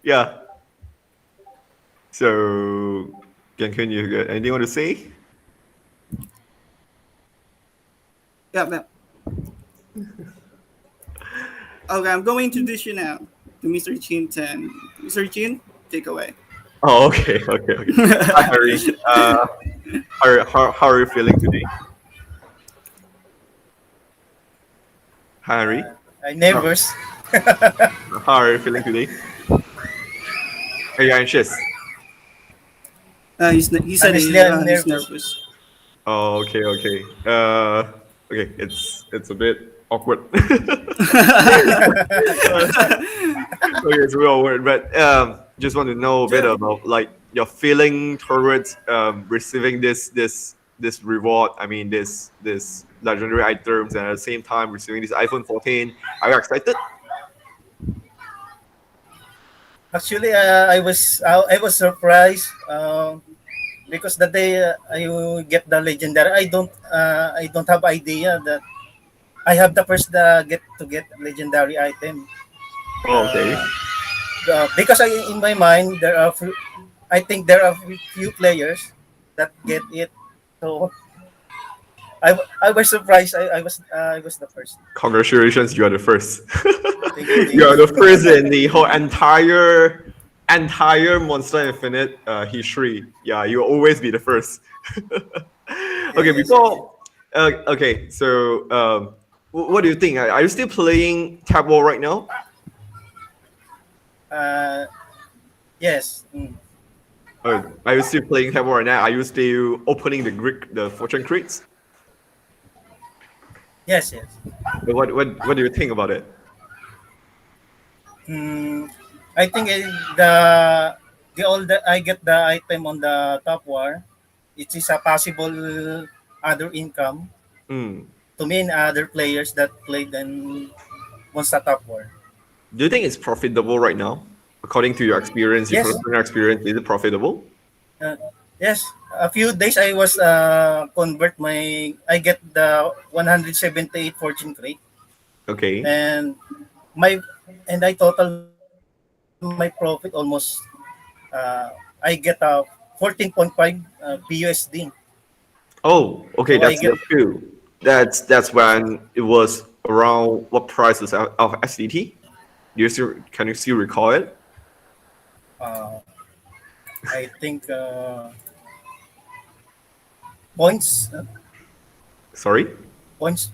Yeah. So, Gankun, you got anything you want to say? Yeah, yeah. Okay, I'm going to introduce you now to Mr. Chin 10. Mr. Chin, take away. Oh, okay, okay, okay. Hi, Harry. How are you feeling today? Hi, Harry. I'm How, nervous. how are you feeling today? Are you anxious? He said Honestly, I'm he's nervous. nervous. Oh, okay, okay. Okay, it's a bit awkward. Okay, it's real awkward, but just want to know a bit Ju- about like your feeling towards receiving this reward. I mean, this legendary items, and at the same time receiving this iPhone 14. Are you excited? Actually, I was surprised because the day I get the legendary, I don't have idea that I have the first get legendary item. Oh, okay. Uh, because in my mind I think there are few players that get it. So I was surprised. I was the first. Congratulations, you are the first. Thank you, You thank are you. the first in the whole entire Monster Infinite history. Yeah, you'll always be the first. Okay, Yes, yes. before okay, so what do you think? Are you still playing Tapwar right now? Uh, yes. Mm. Are you still playing Tapwar right now? Are you still opening the fortune crates? Yes, yes. What do you think about it? Mm, I think the older I get the item on the top war, it is a possible other income Hmm. to me and other players that played in Monsta Top War. Do you think it's profitable right now? According to your experience, your Yes, personal experience, is it profitable? uh, yes. A few days I was I get the 178 fortune crate Okay. and my and I total my profit almost I get 14.5 BUSD. Oh, So okay, I that's get the few. That's when it was around what prices of SDT? Do you still can you still recall it? uh, I think points Sorry. points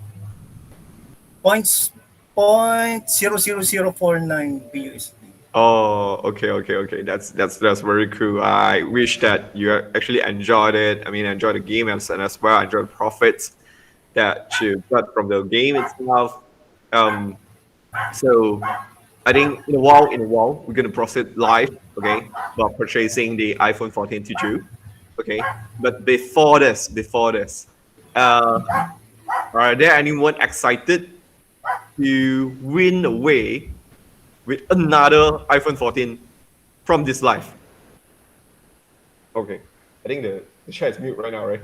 points point 0.00049 BUSD. Oh, okay, okay, okay. That's very cool. I wish that you actually enjoyed it. I mean, enjoy the game and as well enjoy the profits that you got from the game itself. Um, so I think in a while, we're gonna proceed live, okay, about purchasing the iPhone 14 to you, okay. But before this, uh, are there anyone excited to win away with another iPhone 14 from this live? Okay, I think the chat is mute right now, right?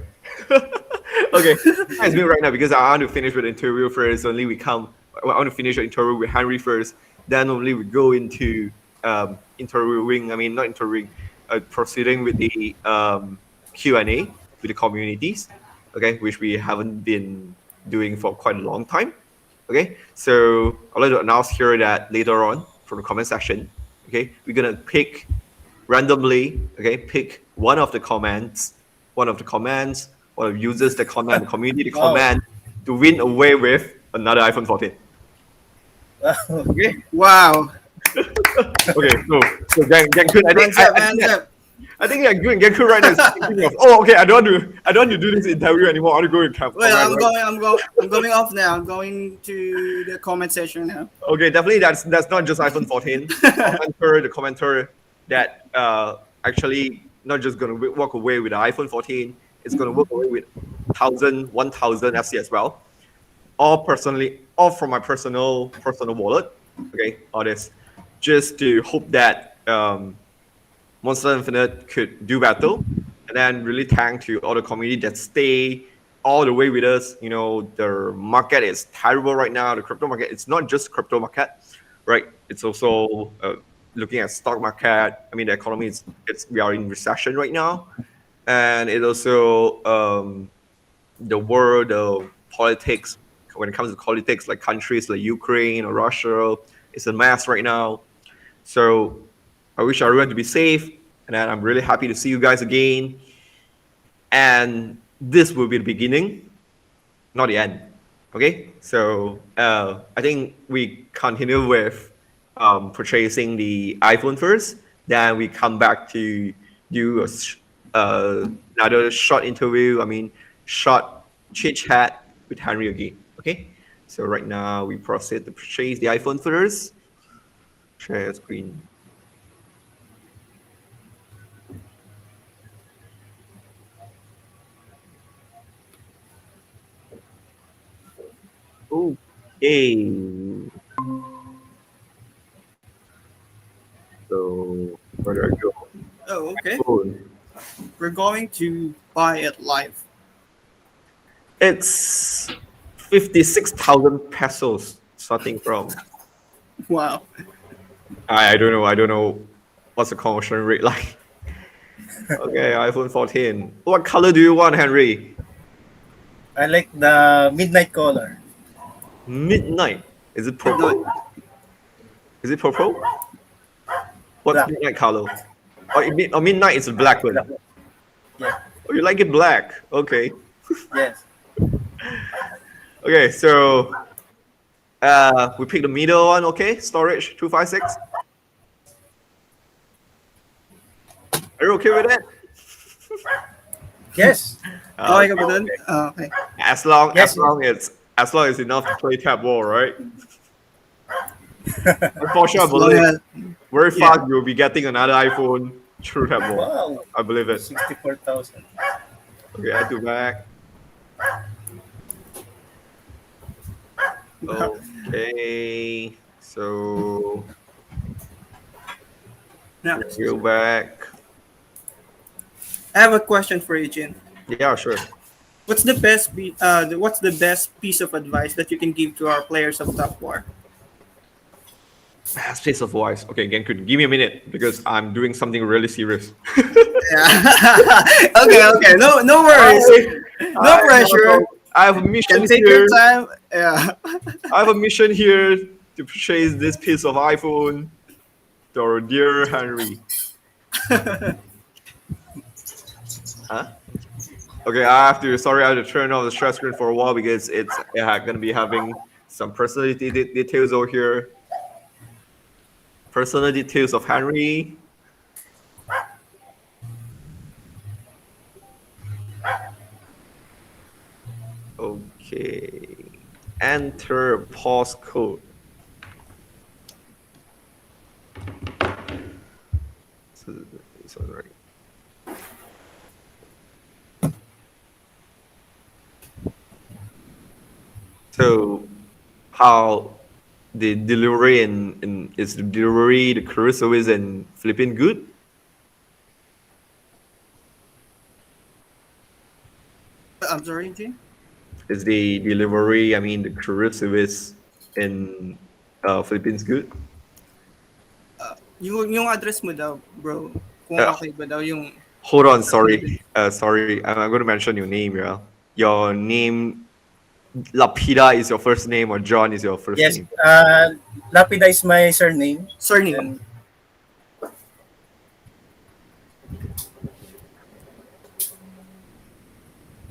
Okay, the chat is mute right now because I want to finish with the interview first. Only we come. I want to finish the interview with Henry first. Then only we go into interviewing. I mean, not interviewing. Proceeding with the Q&A with the communities. Okay, which we haven't been doing for quite a long time. Okay, so I'd like to announce here that later on from the comment section, okay, we're gonna pick randomly, okay, pick one of the users that comment, the community to Wow. comment to win away with another iPhone 14. Okay, Wow. okay, so Gankun, Hands up, hands up. I think Gankun right now is thinking of, oh, okay, I don't want to do this interview anymore. I want to go and Well, comment, right? I'm going off now. I'm going to the comment section now. Okay, definitely that's not just iPhone 14. The commenter that actually not just gonna walk away with the iPhone 14, it's gonna walk away with 1,000 FC as well. All from my personal wallet. Okay, all this just to hope that Monster Infinite could do battle, and then really thank to all the community that stay all the way with us. You know, the market is terrible right now. The crypto market, it's not just crypto market, right? It's also looking at stock market. I mean, the economy is it's we are in recession right now, and it also the world, the politics. When it comes to politics, like countries like Ukraine or Russia, it's a mess right now. So I wish everyone to be safe, and then I'm really happy to see you guys again. And this will be the beginning, not the end. Okay, so I think we continue with purchasing the iPhone first. Then we come back to do another short interview. I mean, short chit chat with Henry again. Okay, so right now we proceed to purchase the iPhone first. Share screen. Okay. So where do I go? Oh, okay. iPhone. We're going to buy it live. It's 56,000 pesos starting from. Wow. I don't know. I don't know what's the conversion rate like. Okay, iPhone 14. What color do you want, Henry? I like the midnight color. Midnight. Is it No, purple? Is it purple? What's Black. midnight color? Oh, midnight is a black Black. one. Yeah. Oh, you like it black? Okay. Yes. Okay, so we pick the middle one. Okay, storage 256. Are you okay with that? Yes. okay ka ba Okay. dun? Okay. Yes. As long as enough to play Tapwar, right? Unfortunately, I As long believe as, very yeah. fast you'll be getting another iPhone through Tapwar. Wow. I believe it. 64,000. Okay, add to back. Okay, so Now, go back. I have a question for you, Jin. Yeah, sure. What's the best piece of advice that you can give to our players of Top War? Space of voice. Okay, again, could give me a minute because I'm doing something really serious. Yeah. okay. No worries. No pressure. I have a You mission can take here. your time. Yeah. I have a mission here to purchase this piece of iPhone to our dear Henry. Huh? Okay, I have to turn off the share screen for a while because it's gonna be having some personal details over here. Personal details of Henry. Okay. Enter postcode. So right. So how the delivery in is the delivery the courier service in Philippines good? I'm sorry, Jin. Is the delivery, I mean the courier service in Philippines good? Yung address mo daw, bro. Kung Uh, okay ba daw yung hold on, sa Philippines. sorry. Sorry, I'm going to mention your name, yeah. Your name, Lapida is your first name or John is your first Yes. name? Lapida is my surname. Surname.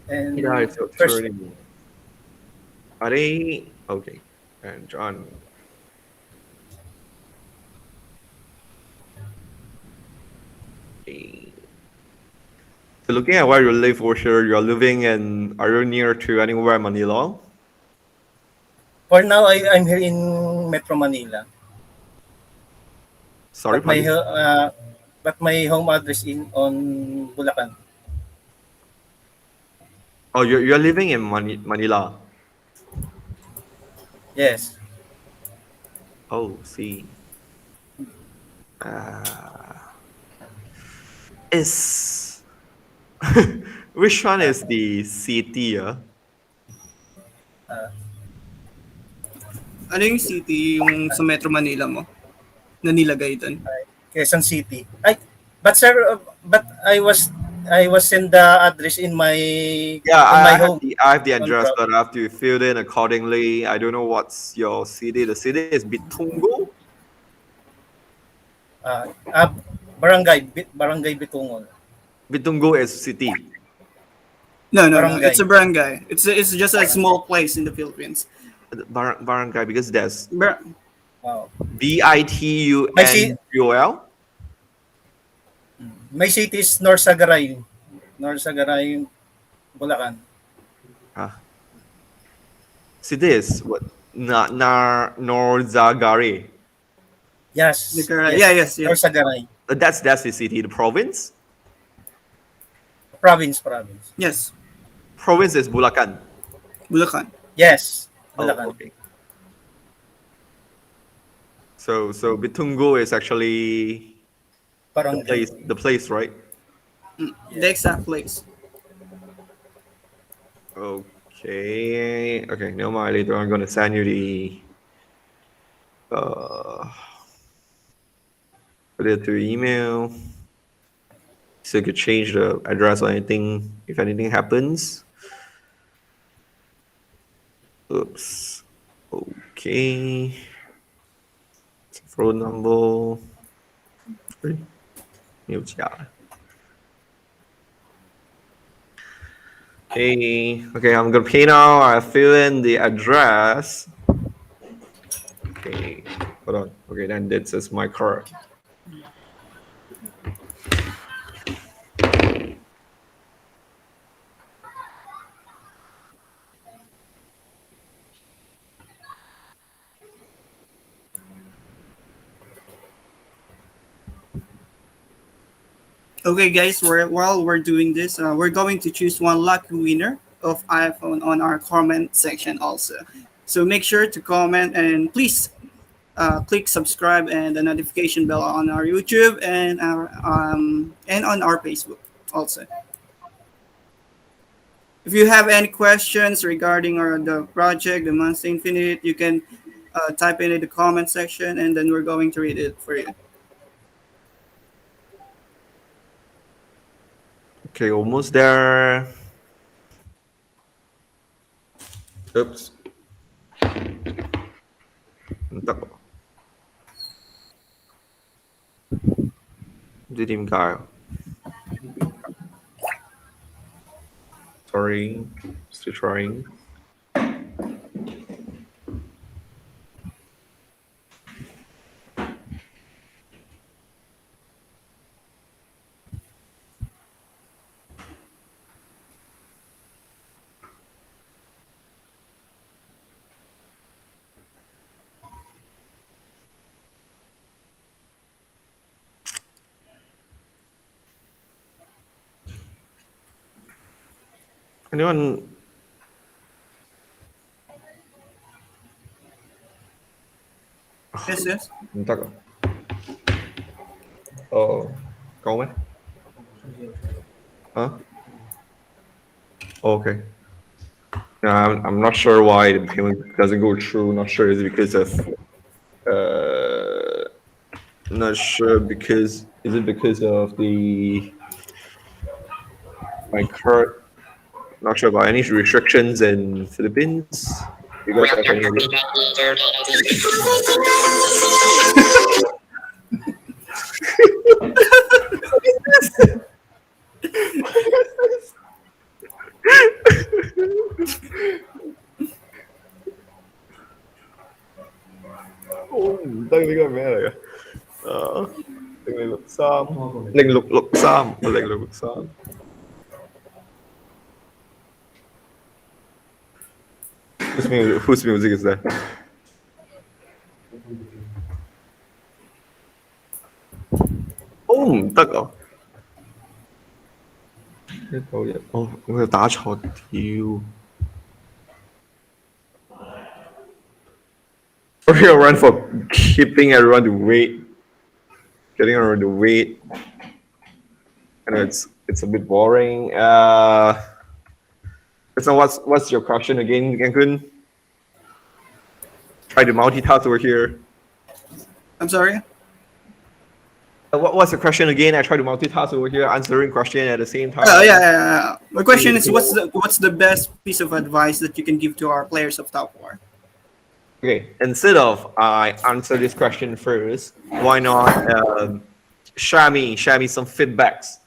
And Lapida is your first, surname. Are they okay? And John. Okay. So looking at where you live over here, you're living in, are you near to anywhere in Manila? for now, I'm here in Metro Manila. Sorry, But my pardon? but my home address in on Bulacan. Oh, you're living in Manila. Yes. Oh, see. Uh, is which one is the city? Uh, Ano yung city yung sa Metro Manila mo? na nilagay doon? Quezon City. But sir, but I was send the address Yeah, in my I have home the on address, but I province. have to fill in accordingly. I don't know what's your city. The city is Bitungo. Uh, Barangay Bitungol. Bitungo is city. No, no, no. It's a Barangay. barangay. It's just a small Barangay. place in the Philippines. Barangay because there's Bar- Wow. My ci- Bitungol. my city is North Sagaray. North Sagaray, Bulacan. Ah, city is what? Norzagari. Yeah, Yes. yes, North yes. Sagaray. That's the city. The province. Province. Yes. Province is Bulacan. Bulacan. Yes. Oh, Bulacan. okay. So Bitungo is actually Barangay. the place, right? The Yes. exact place. Okay. Okay. No mind. Later, I'm gonna send you the uh put it to email. So you could change the address or anything if anything happens. Oops. Okay. Phone number. 没有加。Okay, I'm gonna pay now. I fill in the address. Okay, hold on. Okay, then this is my card. Okay, guys. While we're doing this, we're going to choose one lucky winner of iPhone on our comment section also. So make sure to comment and please click subscribe and the notification bell on our YouTube and on our Facebook also. If you have any questions regarding the project, the Monsta Infinite, you can type it in the comment section, and then we're going to read it for you. Okay, almost there. Oops. Bentar kok. Jadi enggak. Sorry. Still trying. Anyone? Yes, yes. Bentar kok. Oh, kau mana? Huh? Oh, okay. Yeah, I'm not sure why the payment doesn't go through. Not sure is it because of uh not sure because is it because of the my card. Not sure about any restrictions in Philippines. You guys have any idea? Oh, đang đi coi mẹ rồi. Ờ, Đừng lên lục xăm. Lên lục xăm. Lên lục xăm. Whose music is that? Oh, 唔得啊！呢度嘢，哦，我又打錯條。Sorry, I run for keeping everyone to wait, getting everyone to wait. I know it's a bit boring. So what's your question again, Cancun? Try to multitask over here. I'm sorry. What's the question again? I try to multitask over here, answering question at the same Oh yeah, time. yeah, yeah. My question is, what's the best piece of advice that you can give to our players of Top War? Okay, instead of I answer this question first, why not share me some feedbacks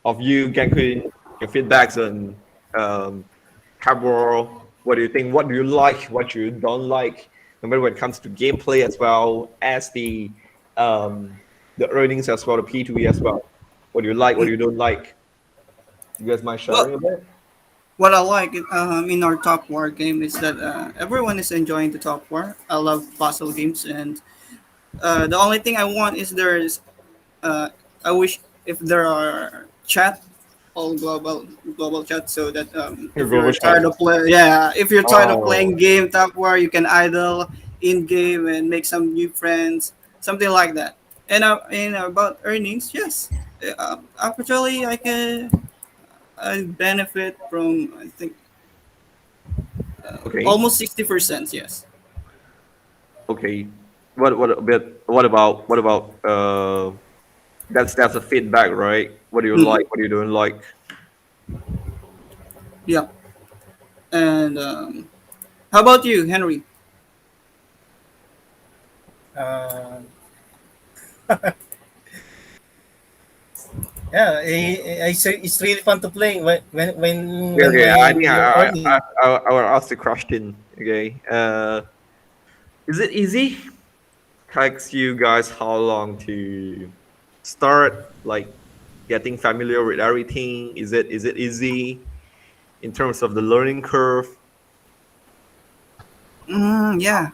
of you, Gankun, your feedbacks on Tapwar. What do you think? What do you like? What you don't like? Remember when it comes to gameplay as well as um, the earnings as well, the P2E as well. What do you like? What do you don't like? You guys mind Well, sharing a bit? what I like in our Top War game is that everyone is enjoying the Top War. I love puzzle games, and the only thing I want is uh, I wish if there are chat, all global chat, so that Your if global you're chat. tired of play, yeah, if you're tired of Oh, playing game Top War, you can idle in game and make some new friends, something like that. And about earnings, yes, actually I benefit from I think okay, almost 60%. Yes. okay. What about that's a feedback, right? What do you Mhm. like? What do you don't like? Yeah. And how about you, Henry? Uh, yeah, it's really fun to play Okay, okay. I think you're earning. I will ask the question. Okay. Is it easy? Takes you guys how long to start like getting familiar with everything? Is it easy in terms of the learning curve? Yeah.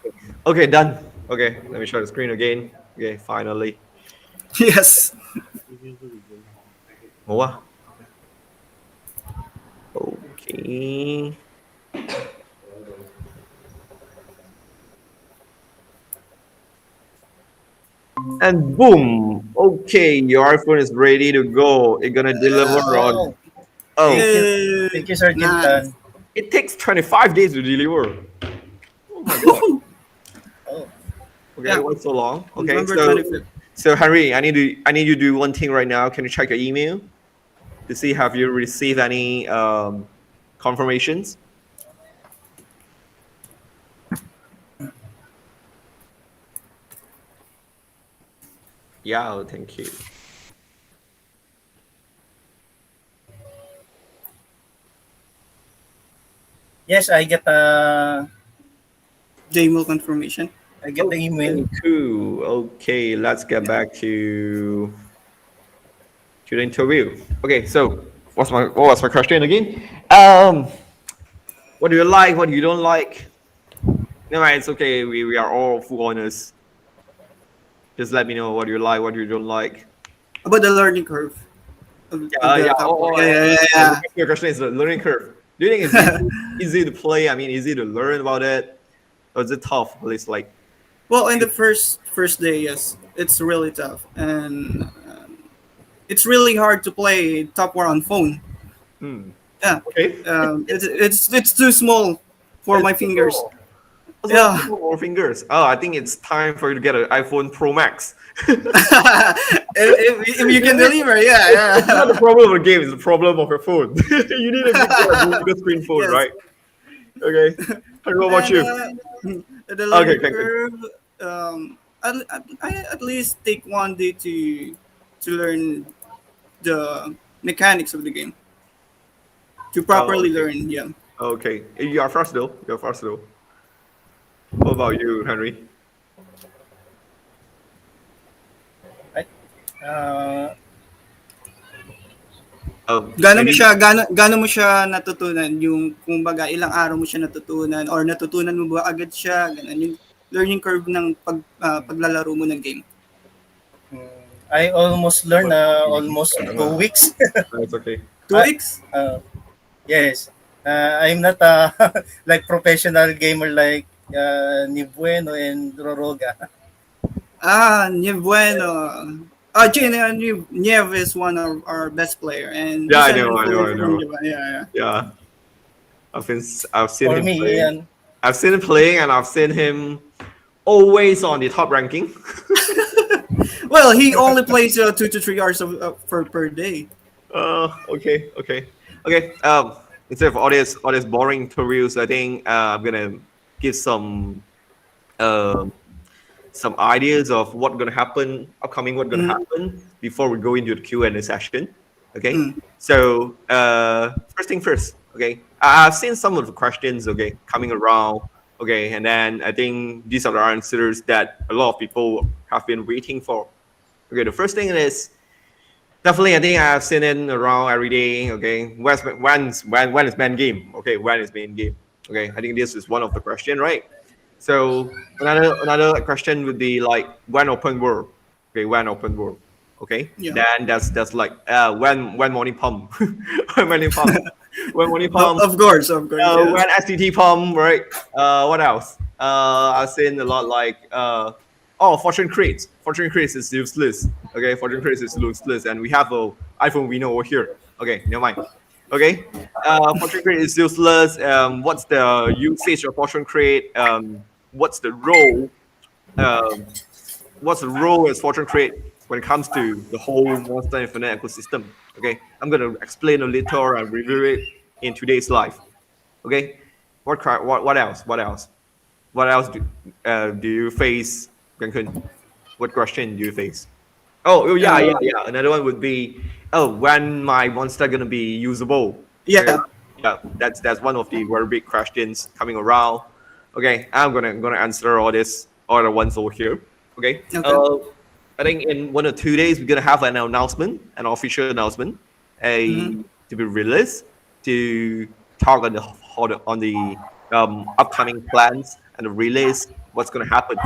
Okay, done. Okay, let me share the screen again. Okay, finally. Yes. Moa. Okay. And boom. Okay, your iPhone is ready to go. It's gonna deliver on. Oh, Oh, thank you, Yay. thank you, Sir Nice. Jintan. it takes 25 days to deliver. Oh my god. Oh, Okay, Yeah. why so long? Okay, November so 25th. Henry, I need you to do one thing right now. Can you check your email to see have you received any confirmations? Yeah, thank you. yes, JMO confirmation. I get the email. Okay, cool. Okay, let's get back to the interview. Okay, so what was my question again? What do you like? What do you don't like? No, it's okay. We are all full honest. Just let me know what you like, what you don't like. About the learning curve of Yeah. the top four. Oh, Yeah, yeah, yeah, your question is the learning curve. Do you think it's yeah. easy to play? I mean, easy to learn about it, or is it tough? At least like, Well, in the first day, yes, it's really tough, and it's really hard to play Top War on phone. hmm, Yeah, okay, it's too small for it's my too fingers. small. Also, Yeah. too more fingers. Oh, I think it's time for you to get an iPhone Pro Max. if you can deliver, yeah, It's not the yeah. problem of the game; it's the problem of your phone. You need a bigger screen phone, Yes, right? Okay. How about and you? the Okay, learning okay, good. curve. I at least take one day to learn the mechanics of the game to Oh, properly okay. learn. Yeah. Okay. You are fast though. You're fast though. What about you, Henry? Right? Uh, Any Gaano mo siya natutunan yung kumbaga ilang araw mo siya natutunan or natutunan mo ba agad siya ganun yung learning curve ng paglalaro mo ng game. I almost learned almost Ano nga? 2 weeks. No, it's okay. 2 I, weeks? yes, I'm not a like professional gamer like ni Bueno and Roroga. Niev Bueno. Jin, Niev is one of our best player and Yeah, he's I an know, I know, I influencer from know. Japan. Yeah, yeah. Yeah, I've seen For him me, playing. yan, I've seen him playing, and I've seen him always on the top ranking. Well, he only plays 2 to 3 hours per day. Okay, okay, okay. Instead of all this boring tutorials, I think I'm gonna give um some ideas of what's gonna happen, upcoming what's gonna Mm, happen before we go into the Q&A session. Okay. mm, So first thing first. Okay. I've seen some of the questions. Okay, coming around. Okay, and then I think these are the answers that a lot of people have been waiting for. Okay, the first thing is definitely, I think I've seen it around every day. Okay, when is main game? Okay, when is main game? Okay, I think this is one of the question, right? So another question would be like when open world. Okay, when open world. Okay, yeah. then that's like when money pump, when money pump, when money pump, Of course, yes. when STT pump, right? What else? I've seen a lot like oh, fortune crates. Fortune crates is useless. Okay, fortune crates is useless, and we have a iPhone Vino over here. Okay, never mind. Okay, fortune crate is useless. What's the usage of fortune crate? What's the role? Um, what's the role as fortune crate when it comes to the whole Monsta Infinite ecosystem? Okay, I'm gonna explain a little and review it in today's live. Okay, what else? What else? What else do you face, Gangkun? What question do you face? Oh yeah, yeah, Um, yeah. Another one would be, oh, when my monster gonna be usable? Okay, yeah. yeah, that's one of the very big questions coming around. Okay, I'm gonna answer all this all the ones over here. Okay, Okay. I think in 1 or 2 days we're gonna have an announcement, an official announcement, Mm-hmm. to be released to talk on the upcoming plans and the release, what's gonna happen.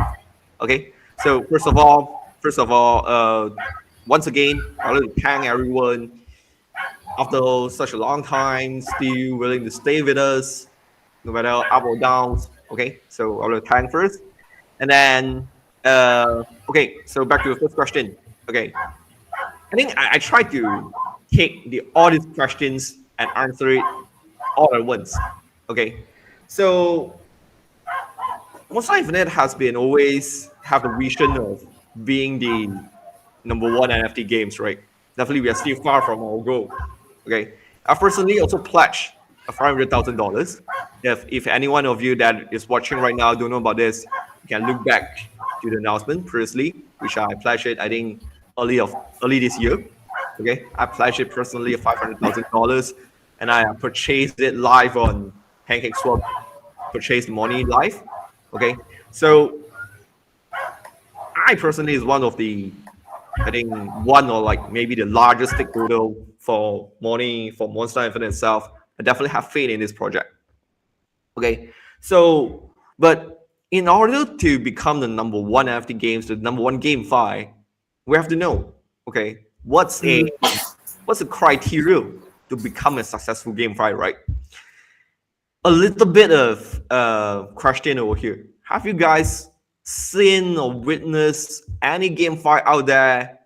Okay, so first of all, once again, I want to thank everyone after such a long time, still willing to stay with us, no matter up or downs. Okay, so I want to thank first, and then okay, so back to the first question. Okay, I think I tried to take all these questions and answer it all at once. Okay, so Monster Infinite has been always have the vision of being the number one NFT games, right? Definitely, we are still far from our goal. Okay, I personally also pledged a $500,000. If any one of you that is watching right now don't know about this, you can look back to the announcement previously, which I pledged it. I think early this year. Okay, I pledged it personally $500,000, and I purchased it live on PancakeSwap. Purchased money live. Okay, so I personally is one of the, I think one or like maybe the largest stakeholder for money for Monster Infinite itself. I definitely have faith in this project. Okay, so but in order to become the number one NFT games, the number one GameFi, we have to know, okay, Mm-hmm. what's the criteria to become a successful GameFi, right? A little bit of question over here. Have you guys seen or witnessed any GameFi out there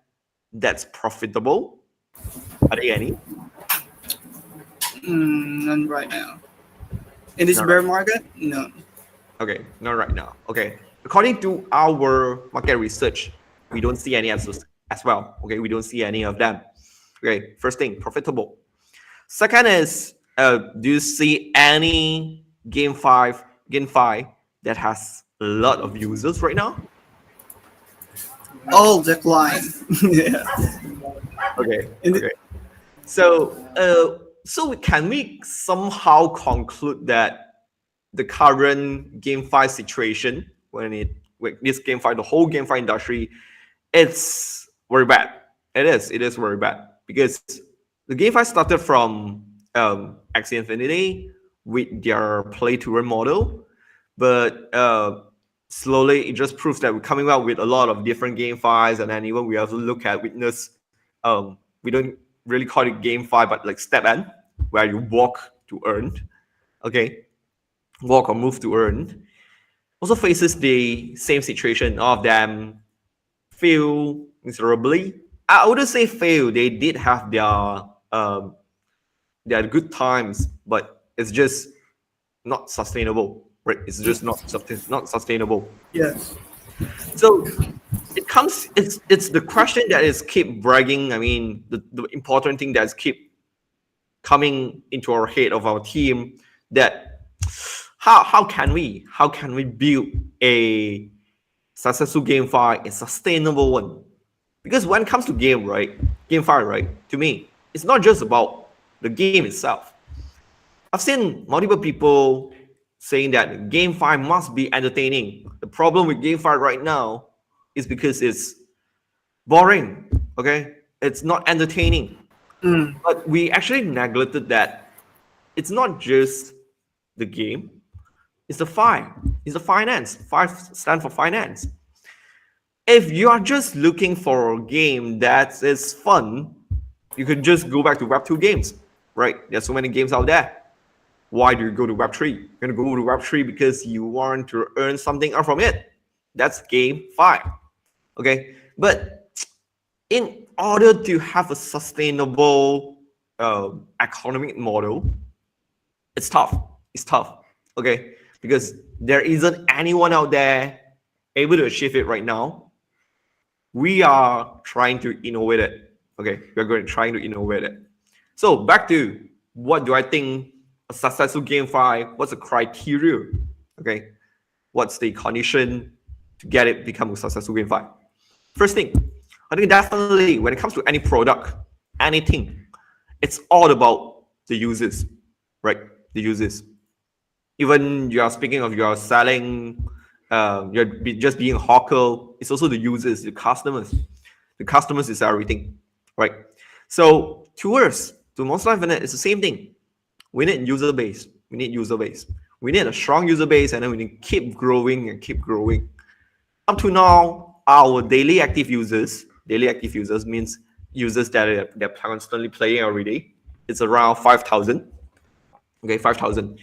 that's profitable? Are there any? None right now. In this Not bear right. market, no. Okay, not right now. Okay, according to our market research, we don't see any as well. Okay, we don't see any of them. Okay, first thing, profitable. Second is, do you see any GameFi that has a lot of users right now? All decline. Yeah. Okay, In the, okay. So, so can we somehow conclude that the current GameFi situation, when this GameFi, the whole GameFi industry, it's very bad. It is very bad because the GameFi started from Axie Infinity with their play to earn model, but slowly it just proves that we're coming out with a lot of different GameFis, and then even we also look at witness. We don't really call it GameFi, but like step N, where you walk to earn. Okay, walk or move to earn. Also faces the same situation. All of them fail miserably. I wouldn't say fail. They did have their good times, but it's just not sustainable. Right? It's just not sustainable. yes. So it's the question that is keep bragging. I mean, the important thing that's keep coming into our head of our team, that how can we build a successful GameFi, a sustainable one? Because when it comes to GameFi, right, to me, it's not just about the game itself. I've seen multiple people saying that GameFi must be entertaining. The problem with GameFi right now is because it's boring. Okay, it's not entertaining. Mm, But we actually neglected that it's not just the game, it's the fi, it's the finance. Five stand for finance. If you are just looking for a game that is fun, you could just go back to Web2 games, right? There's so many games out there. Why do you go to Web3? You're gonna go to Web3 because you want to earn something out from it. That's game five. Okay, but in order to have a sustainable economic model, it's tough. It's tough. Okay, because there isn't anyone out there able to achieve it right now. We are trying to innovate it. Okay, we're going to trying to innovate it. So back to what do I think a successful GameFi? What's the criteria? Okay, what's the condition to get it become a successful GameFi? First thing, I think definitely when it comes to any product, anything, it's all about the users, right? The users. Even you are speaking of you are selling, you're just being a hawker. It's also the users, the customers. The customers is everything, right? So to us, to Monsta Infinite, it's the same thing. We need user base. We need user base. We need a strong user base, and then we need to keep growing and keep growing. Up to now, our daily active users means users that they're constantly playing every day. It's around 5,000. Okay, 5,000.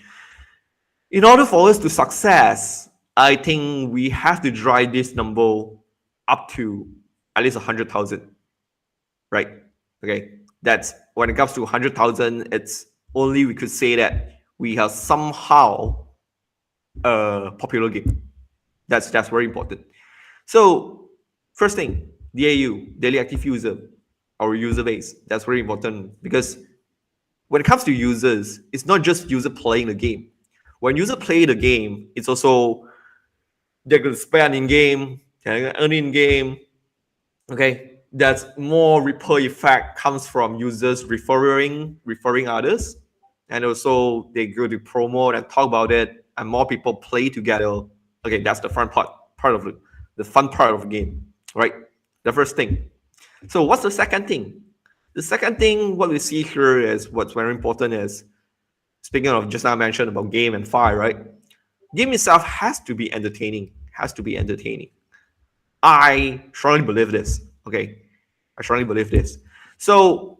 In order for us to success, I think we have to drive this number up to at least 100,000, right? Okay, that's when it comes to 100,000. It's only we could say that we have somehow a popular game. That's very important. So first thing, DAU, daily active user, our user base. That's very important because when it comes to users, it's not just user playing the game. When user play the game, it's also they're gonna spend in game, they're gonna earn in game. Okay, that's more ripple effect comes from users referring others, and also they go to promote and talk about it, and more people play together. Okay, that's the fun part of the fun part of the game, right? The first thing. So what's the second thing? The second thing, what we see here is what's very important is, speaking of just now mentioned about game and fire, right? Game itself has to be entertaining. Has to be entertaining. I strongly believe this. Okay, I strongly believe this. So,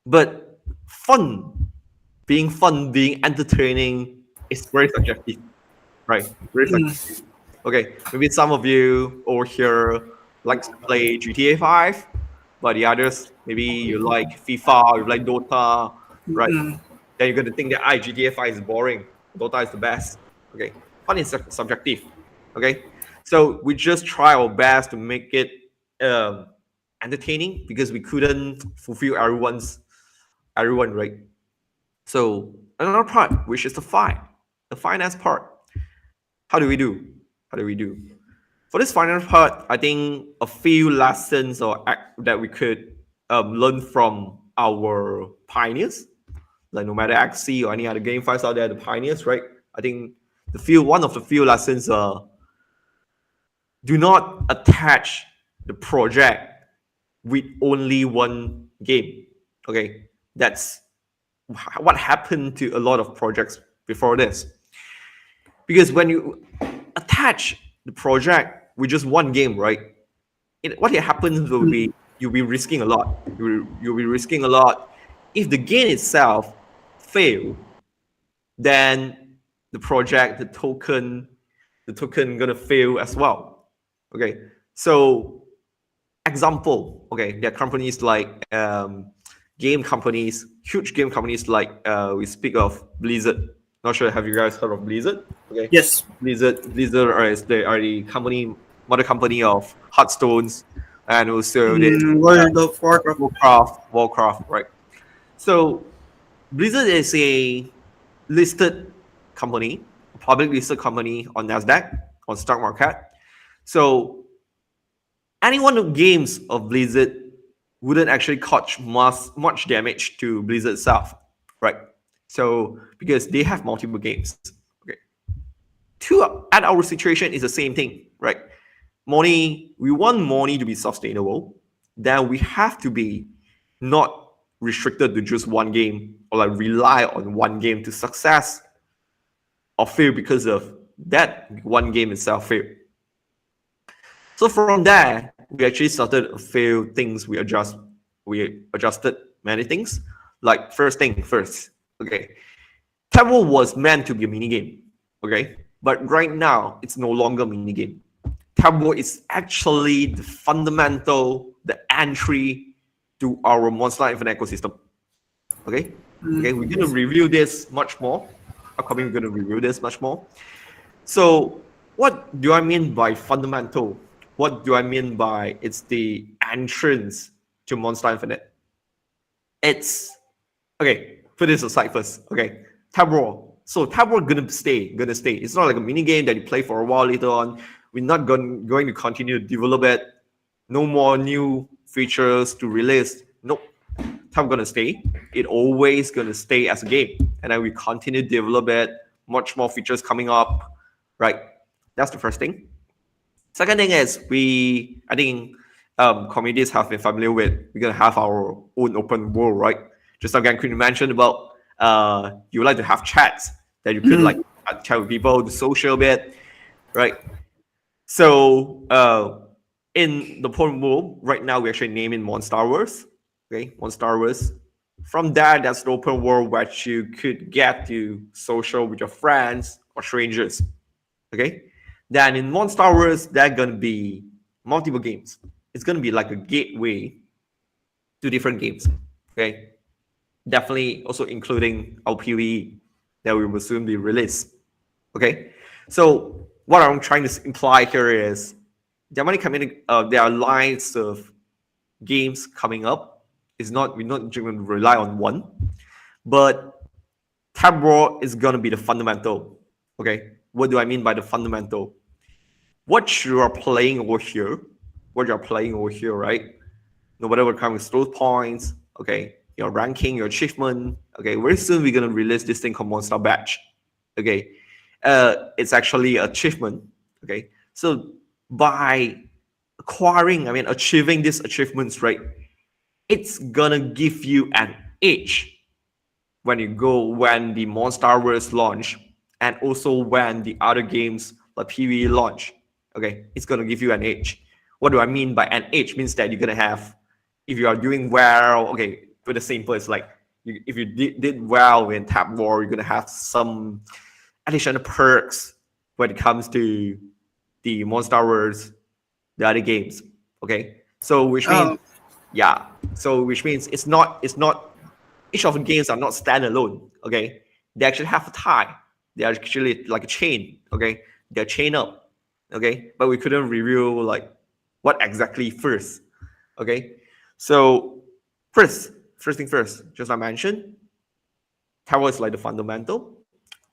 but being entertaining is very subjective, right? Very subjective. Okay, maybe some of you over here like to play GTA 5, but the others, maybe you like FIFA, you like Dota, right? Then you're going to think that GTA 5 is boring. Dota is the best. Okay, fun is subjective. Okay, so we just try our best to make it um, entertaining because we couldn't fulfill everyone, right? So another part, which is the finance part. How do we do? How do we do? For this finance part, I think a few lessons that we could learn from our pioneers, like no matter XC or any other game files out there, the pioneers, right? I think one of the few lessons do not attach the project with only one game. Okay, that's what happened to a lot of projects before this. Because when you attach the project with just one game, right? What happens will be you'll be risking a lot. You'll be risking a lot. If the game itself fail, then the project, the token gonna fail as well. Okay, so example, okay, there are companies like game companies, huge game companies like we speak of Blizzard. Not sure, have you guys heard of Blizzard? Okay, yes. Blizzard are the company mother company of Hearthstones, and also this World of Warcraft. Warcraft, right? So Blizzard is a listed company, a public listed company on Nasdaq, on stock market. So anyone who games of Blizzard wouldn't actually cause much damage to Blizzard itself, right? So because they have multiple games, okay. At our situation is the same thing, right? Money, we want money to be sustainable. Then we have to be not restricted to just one game or like rely on one game to success or fail because of that one game itself fail. So from there, we actually started a few things we adjusted many things. Like first thing first, okay. Tapwar was meant to be a mini game, okay? But right now, it's no longer a mini game. Tapwar is actually the fundamental, the entry to our Monsta Infinite ecosystem. Okay? Okay, we're gonna review this much more. Upcoming, we're gonna review this much more. So, what do I mean by fundamental? What do I mean by it's the entrance to Monsta Infinite? It's okay. Put this aside first. Okay, Tapwar. So Tapwar gonna stay. It's not like a mini game that you play for a while later on. We're not going to continue to develop it. No more new features to release. Nope. Tapwar gonna stay. It always gonna stay as a game, and then we continue to develop it. Much more features coming up, right? That's the first thing. Second thing is I think communities have been familiar with. We're gonna have our own open world, right? Just like Queen mentioned about, you like to have chats that you could like chat with people, the social bit, right? So in the open world right now, we actually name it Monsta Wars, okay? Monsta Wars. From that, that's the open world where you could get to social with your friends or strangers, okay? Then in Monsta Wars, there are gonna be multiple games. It's gonna be like a gateway to different games, okay? Definitely also including our PvE that we will soon be released, okay? So what I'm trying to imply here is there are lines of games coming up. We're not going to rely on one, but Tapwar is gonna be the fundamental. Okay, what do I mean by the fundamental? What you are playing over here, right? No, whatever comes with those points, okay, your ranking, your achievement, okay. Very soon we're gonna release this thing called Monster Badge, okay. It's actually achievement, okay. So by achieving these achievements, right, it's gonna give you an edge when the Monsta Wars launch, and also when the other games like PvE launch. Okay, it's gonna give you an edge. What do I mean by an edge? Means that you're gonna have, if you are doing well, okay, for the simple, it's like if you did well in Tapwar, you're gonna have some additional perks when it comes to the Monsta Wars, the other games. Okay, so which means, Oh, yeah, so which means it's not each of the games are not standalone. Okay, they actually have a tie. They are actually like a chain. Okay, they're chain up. Okay, but we couldn't review like what exactly first. Okay, so first thing first, just like I mentioned, Tower is like the fundamental.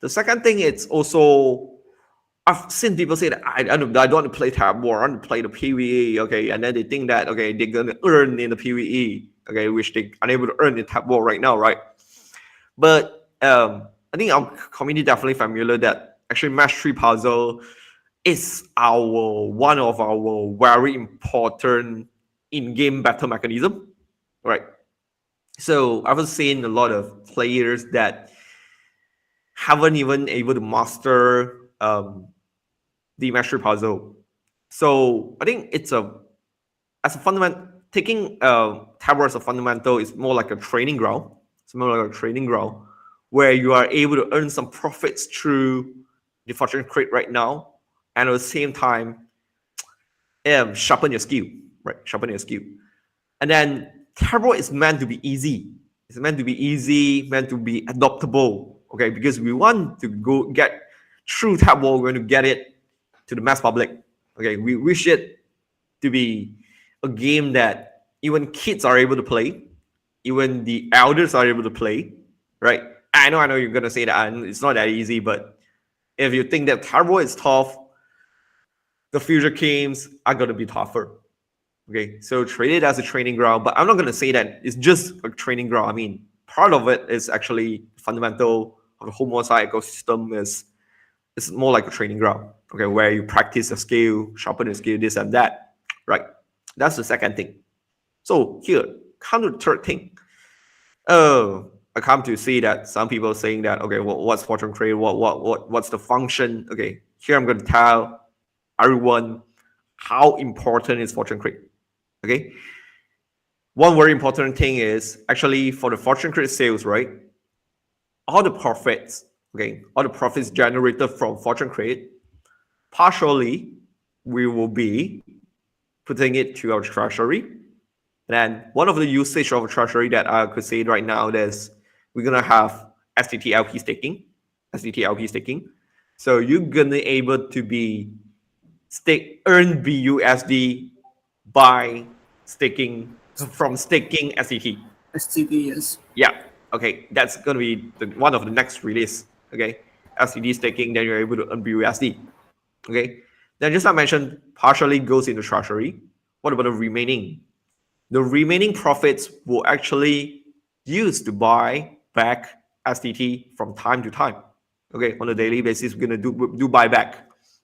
The second thing, it's also, I've seen people say that I don't want to play Tapwar, I want to play the PvE, okay, and then they think that, okay, they're gonna earn in the PvE, okay, which they unable to earn in Tapwar right now, right? But I think our community definitely familiar that actually match 3 puzzle is one of our very important in-game battle mechanism, right? So I've seen a lot of players that haven't even able to master the mastery puzzle. So I think it's as a fundamental, taking Tabor as a fundamental is more like a training ground. It's more like a training ground where you are able to earn some profits through the fortune crate right now, and at the same time, sharpen your skill, right? Sharpen your skill. And then Tabor is meant to be easy. It's meant to be easy, meant to be adoptable. Okay, because we want to go get through Tabor, we're going to get it to the mass public. Okay, we wish it to be a game that even kids are able to play, even the elders are able to play, right? I know you're gonna say that and it's not that easy, but if you think that Tapwar is tough, the future games are gonna be tougher. Okay, so treat it as a training ground, but I'm not gonna say that it's just a training ground. I mean, part of it is actually fundamental of the whole Monsta ecosystem is it's more like a training ground. Okay, where you practice your skill, sharpen your skill, this and that. Right. That's the second thing. So here, come to the third thing. I come to see that some people saying that okay, what's fortune trade? What's the function? Okay, here I'm going to tell everyone how important is fortune trade. Okay, one very important thing is actually for the fortune trade sales, right? All the profits, okay, all the profits generated from fortune trade, partially we will be putting it to our treasury. And then one of the usage of treasury that I could say right now is we're gonna have STT staking, STT staking. So you're gonna able to be earn BUSD by staking from staking STT. STDs. Yeah. Okay. That's gonna be one of the next release. Okay. STT staking, then you're able to earn BUSD. Okay. Then just like I mentioned, partially goes into treasury. What about the remaining? The remaining profits will actually use to buy back STT from time to time. Okay, on a daily basis, we're gonna do buyback.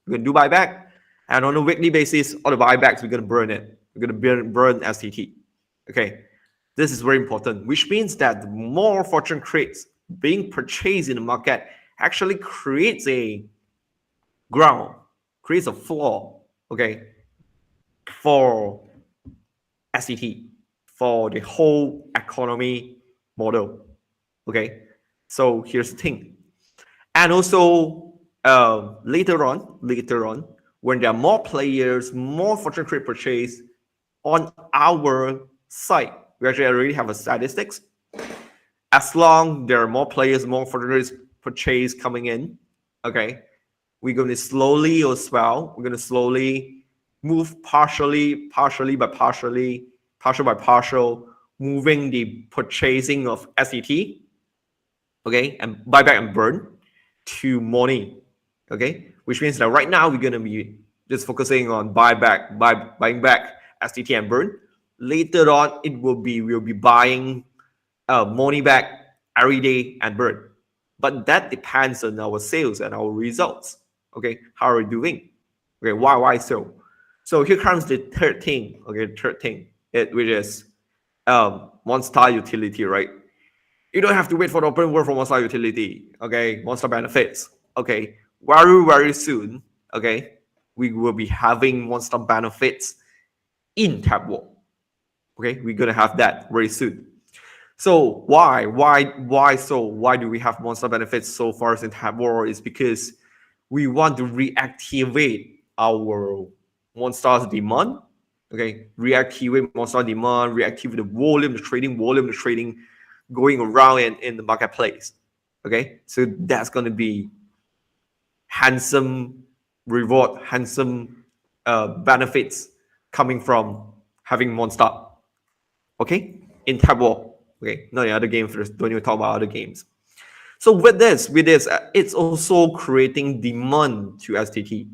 We're gonna do buyback, and on a weekly basis, all the buybacks we're gonna burn it. We're gonna burn STT. Okay, this is very important, which means that the more fortune crates being purchased in the market actually creates a ground, creates a floor. Okay, for SET for the whole economy model. Okay, so here's the thing, and also later on, when there are more players, more fortune crate purchase on our site, we actually already have a statistics. As long there are more players, more fortune crates purchase coming in, okay, we're going to slowly as well. We're going to slowly move partial by partial, moving the purchasing of SET, okay, and buyback and burn to money, okay, which means that right now we're going to be just focusing on buying back STT and burn. Later on, we'll be buying money back every day and burn. But that depends on our sales and our results. Okay, how are we doing? Okay, why so? So here comes the third thing. Okay, which is Monsta utility, right? You don't have to wait for the open world for Monsta utility. Okay, Monsta benefits. Okay, very soon. Okay, we will be having Monsta benefits in Tapwar. Okay, we're gonna have that very soon. So why do we have Monsta benefits so far in Tapwar? Is because we want to reactivate our Monsta's demand. Okay, reactivate Monsta demand, reactivate the trading going around in the marketplace. Okay, so that's going to be handsome reward, handsome benefits coming from having Monsta. Okay, in Tapwar. Okay, not in other games. Don't even talk about other games. So with this, it's also creating demand to STT.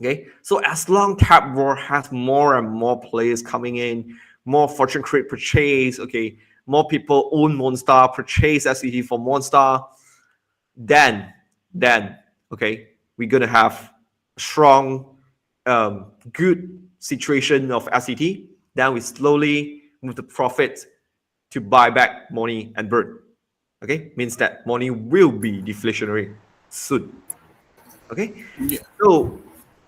Okay, so as long Tapwar has more and more players coming in, more fortune crate purchase, okay, more people own Monsta, purchase STT for Monsta, then okay, we're gonna have strong, good situation of STT. Then we slowly move the profit to buy back money and burn. Okay, means that money will be deflationary soon. Okay, Yeah. so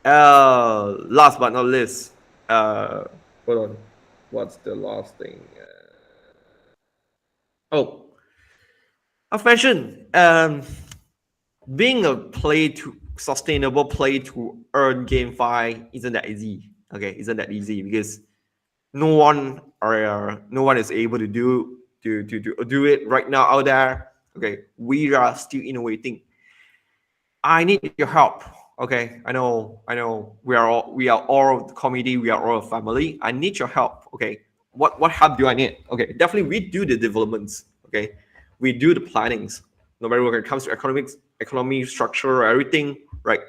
last but not least, hold on, what's the last thing? Oh, I've mentioned being a play to sustainable play to earn GameFi isn't that easy. Okay, isn't that easy because no one is able to do it right now out there. Okay, we are still innovating. I need your help. Okay, I know. We are all community. We are all a family. I need your help. Okay, what help do I need? Okay, definitely we do the developments. Okay, we do the plannings. No matter when it comes to economics, economy structure, everything, right?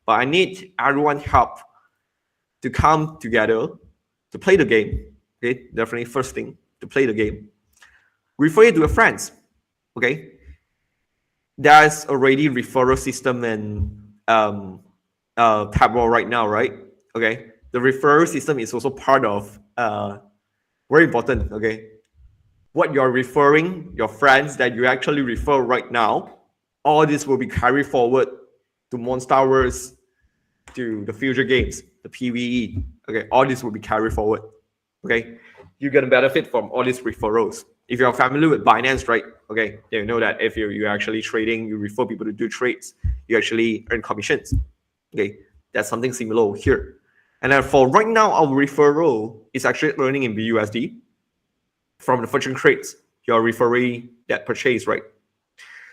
But I need everyone help to come together to play the game. Okay, definitely first thing to play the game. Refer it to your friends. Okay, there's already referral system in Tapwar right now, right? Okay, the referral system is also part of very important. Okay, what you're referring, your friends that you actually refer right now, all this will be carried forward to Monsters, to the future games, the PVE. Okay, all this will be carried forward. Okay, you're gonna benefit from all these referrals. If you're familiar with Binance, right? Okay, you know that if you're actually trading, you refer people to do trades, you actually earn commissions. Okay, that's something similar here. And then for right now, our referral is actually earning in BUSD from the fortune trades. Your referee that purchase, right?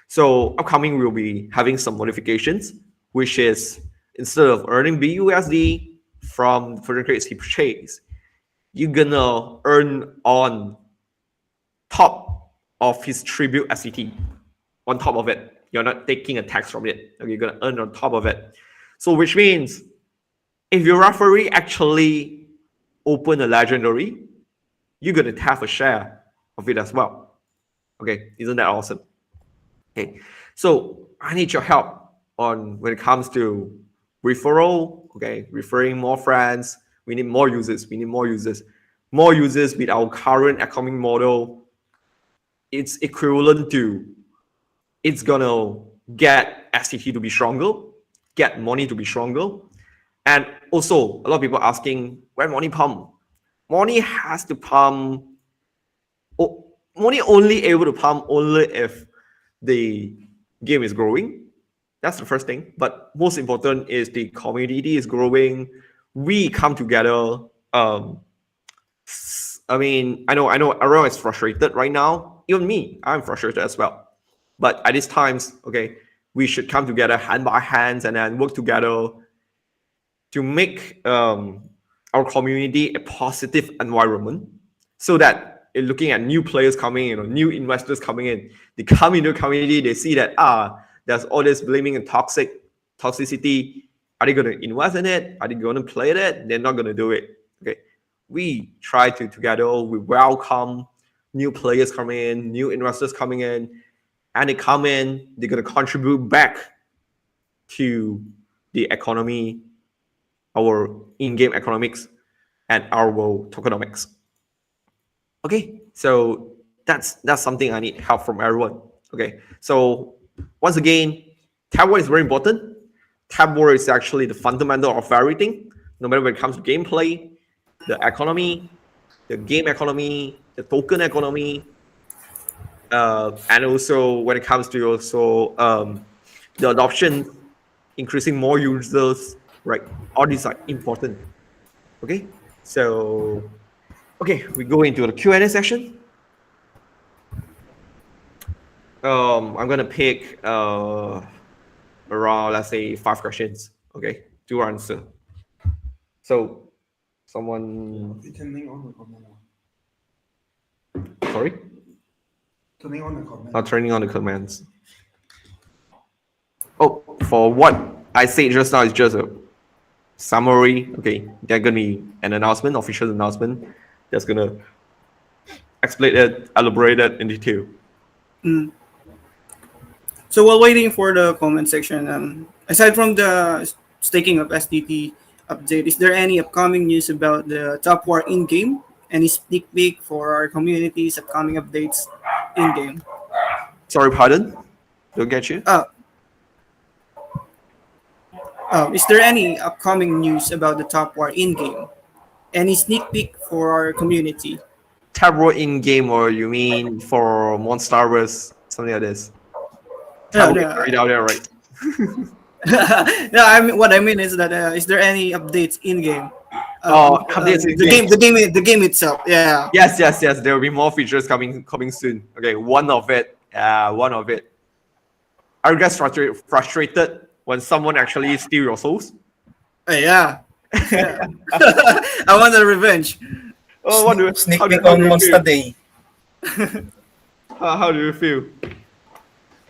So upcoming we'll be having some modifications, which is instead of earning BUSD from the fortune trades he purchased, you're gonna earn on top of his tribute SCT. On top of it, you're not taking a tax from it. Okay, you're gonna earn on top of it. So which means if your referee actually open a legendary, you're gonna have a share of it as well. Okay, isn't that awesome? Okay, so I need your help on when it comes to referral. Okay, referring more friends. We need more users. We need more users. More users with our current economic model. It's equivalent to it's gonna get STT to be stronger, get money to be stronger, and also a lot of people asking where money pump. Money has to pump. Money only able to pump only if the game is growing. That's the first thing. But most important is the community is growing. We come together. I know everyone is frustrated right now. Even me, I'm frustrated as well. But at these times, okay, we should come together hand by hands and then work together to make our community a positive environment, so that looking at new players coming in or new investors coming in, they come into the community, they see that there's all this blaming and toxicity. Are they going to invest in it? Are they going to play it? They're not going to do it. Okay, we try to together, we welcome new players coming in, new investors coming in, and they come in, they're going to contribute back to the economy, our in-game economics, and our tokenomics. Okay, so that's something I need help from everyone. Okay, so once again, Tapwar is very important. Tapwar is actually the fundamental of everything, no matter when it comes to gameplay, the economy, the game economy, the token economy, and also when it comes to also the adoption, increasing more users, right? All these are important. Okay, so okay, we go into the Q&A session. I'm gonna pick around, let's say, 5 questions. Okay, to answer. So someone, Turning on the comment. sorry, Turning on the comment. not turning on the comments. Oh, for what I said just now is just a summary. Okay, there's gonna be an announcement, official announcement, that's gonna explain it, elaborate it in detail. So while waiting for the comment section, aside from the staking of SDT update, is there any upcoming news about the Top War in game? Any sneak peek for our community's upcoming updates in game? Sorry, pardon, don't get you. Is there any upcoming news about the Top War in game? Any sneak peek for our community? Tapwar in game, or you mean for Monstars, something like this? No, Tapwar no. is right out there, right? No, I mean what I mean is that is there any updates in game? Updates in game. The game itself. Yeah. Yes. There will be more features coming soon. Okay, one of it. Are you guys frustrated when someone actually steal your souls? Yeah. Yeah. I want the revenge. Oh, what do Sneak how do peek how on do you feel? Monsta Day. How do you feel?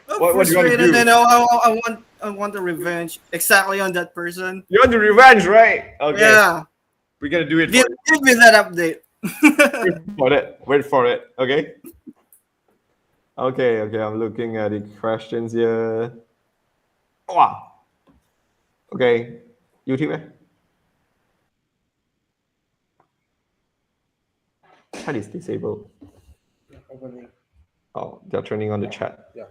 I'm What do you want to frustrated, do? and I want the revenge exactly on that person. You want the revenge, right? Okay, Yeah. we're gonna do it for you. Give me that update. Wait for it. Wait for it. Okay. Okay. I'm looking at the questions here. Wow. Okay. YouTube. Chat is disabled. Opening. Oh, they're turning on the chat. Yeah.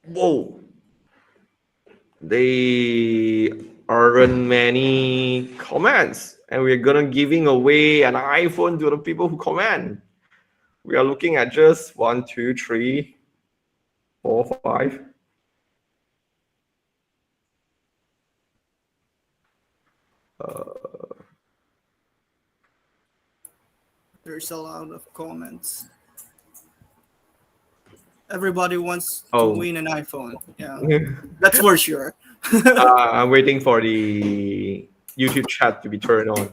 Whoa. They aren't many comments, and we're gonna giving away an iPhone to the people who comment. We are looking at just 1, 2, 3, 4, 5. There's a lot of comments. Everybody wants to Oh, win an iPhone. Yeah, that's for sure. I'm waiting for the YouTube chat to be turned on.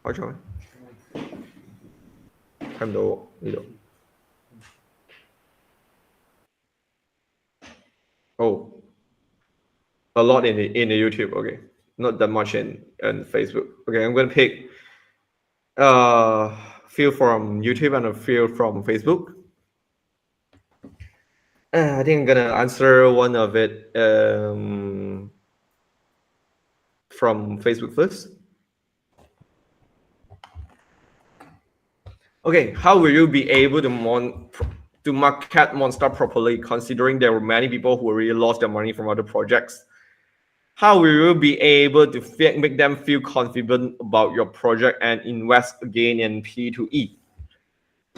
Watch on. Oh, a lot in the YouTube. Okay, not that much in Facebook. Okay, I'm gonna pick few from YouTube and a few from Facebook. I think I'm gonna answer one of it from Facebook first. Okay, how will you be able to market Monster properly, considering there were many people who really lost their money from other projects? How will you be able to make them feel confident about your project and invest again in P2E?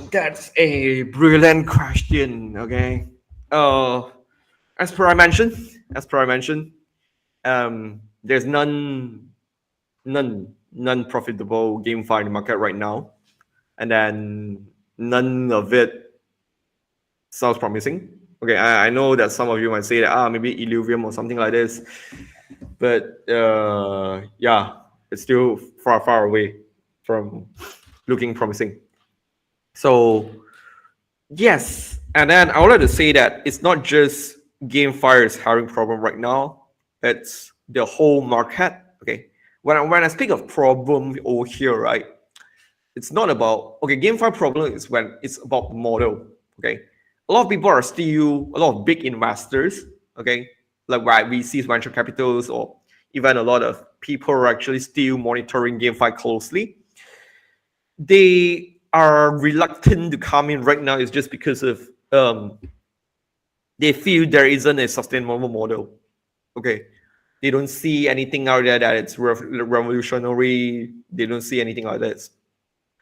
That's a brilliant question. Okay. As per I mentioned, there's none profitable GameFi in the market right now, and then none of it sounds promising. Okay, I know that some of you might say that maybe Illuvium or something like this, but yeah, it's still far away from looking promising. So yes, and then I would like to say that it's not just GameFire's hiring problem right now; it's the whole market. Okay, when I speak of problem over here, right? It's not about GameFi problem is when it's about model. Okay, a lot of people are still a lot of big investors. Okay, like VCs, venture capitals, or even a lot of people are actually still monitoring GameFi closely. They are reluctant to come in right now is just because of they feel there isn't a sustainable model. Okay, they don't see anything out there that it's revolutionary. They don't see anything like this.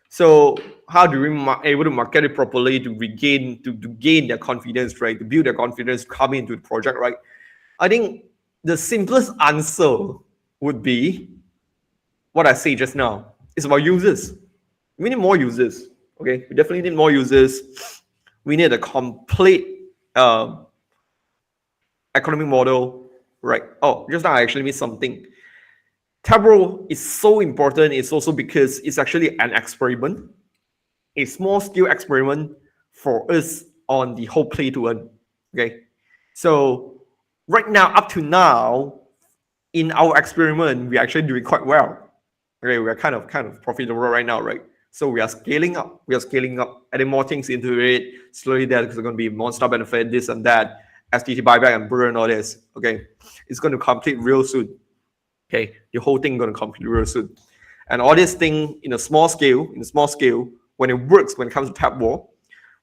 So how do we able to market it properly to gain their confidence, right? To build their confidence, come into the project, right? I think the simplest answer would be what I say just now. It's about users. We need more users. Okay, we definitely need more users. We need a complete economic model, right? Oh, just now I actually missed something. Tapwar is so important. It's also because it's actually an experiment, a small scale experiment for us on the whole play to earn. Okay, so right now, up to now, in our experiment, we're actually doing quite well. Okay, we're kind of profitable right now, right? So we are scaling up. Adding more things into it. Slowly, there's going to be Monster benefit, this and that, STT buyback and burn all this. Okay, it's going to complete real soon. Okay, the whole thing going to complete real soon. And all this thing in a small scale, when it works, when it comes to Tapwar,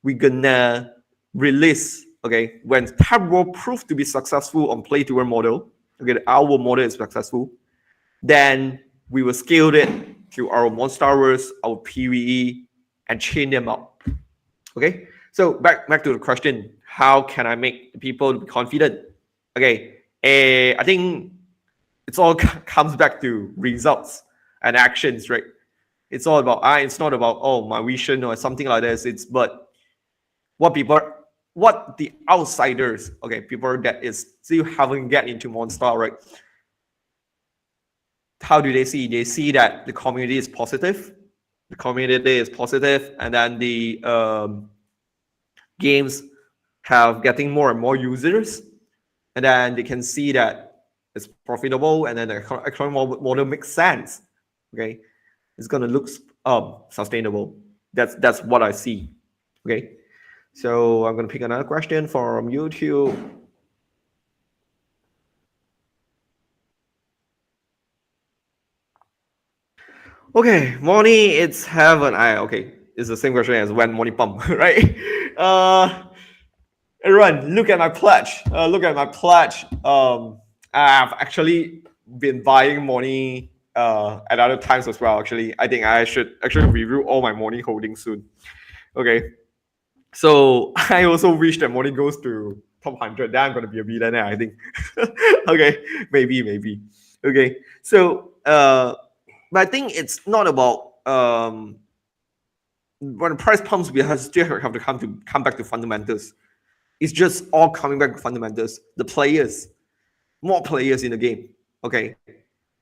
we're gonna release, okay, when Tapwar proves to be successful on play to earn model, okay, our model is successful, then we will scale it to our Monsters, our PVE, and chain them up. Okay, so back to the question, how can I make people confident? Okay, I think it's all comes back to results and actions, right? It's all about it's not about my vision or something like this. It's but what people, what the outsiders, okay, people that is still haven't get into Monster, right? How do they see? They see that the community is positive. The community is positive, and then the games have getting more and more users, and then they can see that it's profitable, and then the economic model makes sense. Okay, it's gonna look sustainable. That's what I see. Okay, so I'm gonna pick another question from YouTube. Okay, money it's heaven. Okay, it's the same question as when money pump, right? Everyone, look at my pledge. Look at my pledge. I've actually been buying money at other times as well. Actually, I think I should actually review all my money holdings soon. Okay, so I also wish that money goes to top 100. Then I'm gonna be a billionaire, I think. Okay, maybe. Okay, so but I think it's not about when the price pumps, we still have to come back to fundamentals. It's just all coming back to fundamentals. The players, more players in the game. Okay,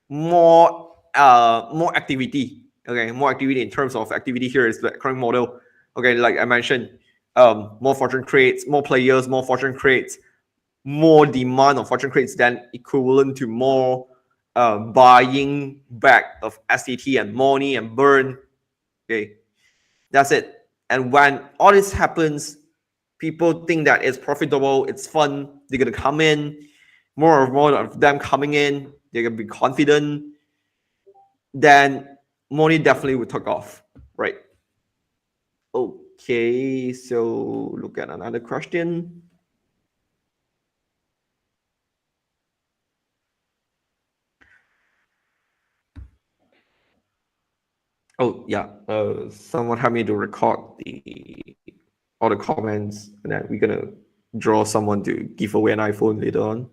more activity. Okay, more activity in terms of activity here is the current model. Okay, like I mentioned, more fortune creates, more players, more fortune creates, more demand of fortune creates than equivalent to more buying back of STT and money and burn. Okay, that's it. And when all this happens, people think that it's profitable, it's fun, they're gonna come in, more and more of them coming in, they're gonna be confident, then money definitely will take off, right? Okay, so look at another question. Oh yeah, someone help me to record all the comments, and then we're gonna draw someone to give away an iPhone later on.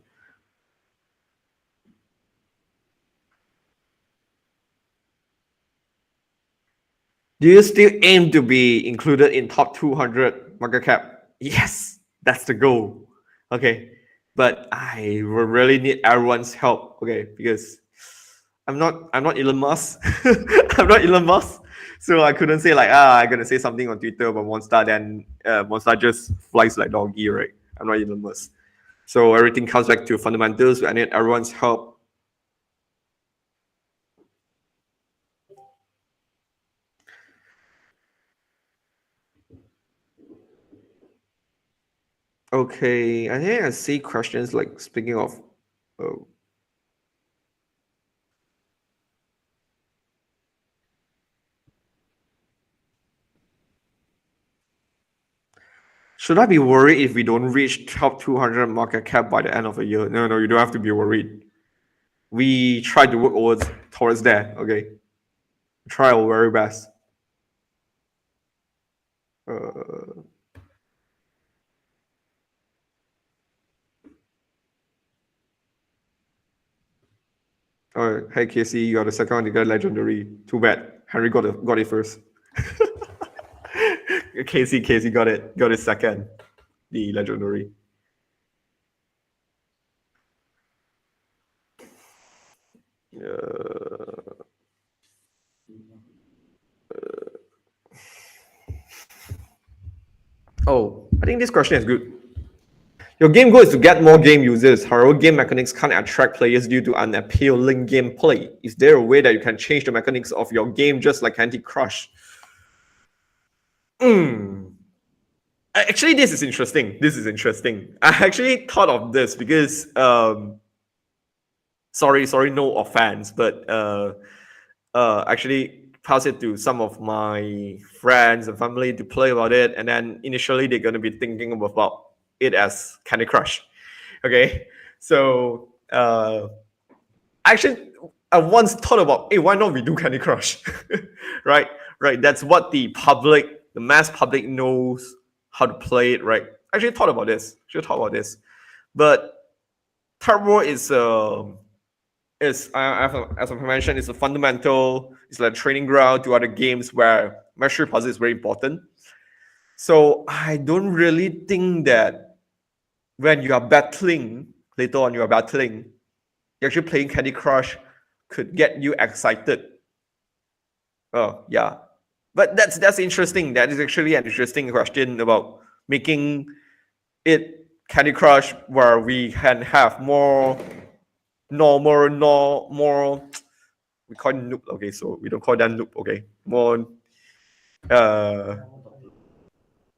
Do you still aim to be included in top 200 market cap? Yes, that's the goal. Okay, but I will really need everyone's help. Okay, because I'm not Elon Musk. I'm not Elon Musk, so I couldn't say like I'm gonna say something on Twitter about Monster, then Monster just flies like doggy, right? I'm not Elon Musk, so everything comes back to fundamentals. I need everyone's help. Okay, I think I see questions like speaking of. Should I be worried if we don't reach top 200 market cap by the end of the year? No, you don't have to be worried. We try to work towards that, okay? Try our very best. Oh, hey Casey, you are the second one to get legendary. Too bad. Henry got it first. Casey got it second. The legendary. Oh, I think this question is good. Your game goal is to get more game users. However, game mechanics can't attract players due to unappealing gameplay. Is there a way that you can change the mechanics of your game just like Candy Crush? Actually, this is interesting. I actually thought of this because sorry, no offense, but actually pass it to some of my friends and family to play about it, and then initially they're gonna be thinking about it as Candy Crush. Okay, so actually I once thought about, hey, why not we do Candy Crush? right, that's what the mass public knows how to play it, right? Actually thought about this, but Tapwar is is, as I mentioned, it's a fundamental. It's like a training ground to other games where mastery puzzle is very important. So I don't really think that when you are battling later on, you're actually playing Candy Crush could get you excited. Oh yeah, but that's interesting. That is actually an interesting question about making it Candy Crush where we can have more normal, no more. We call it noob. Okay, so we don't call that noob. Okay, more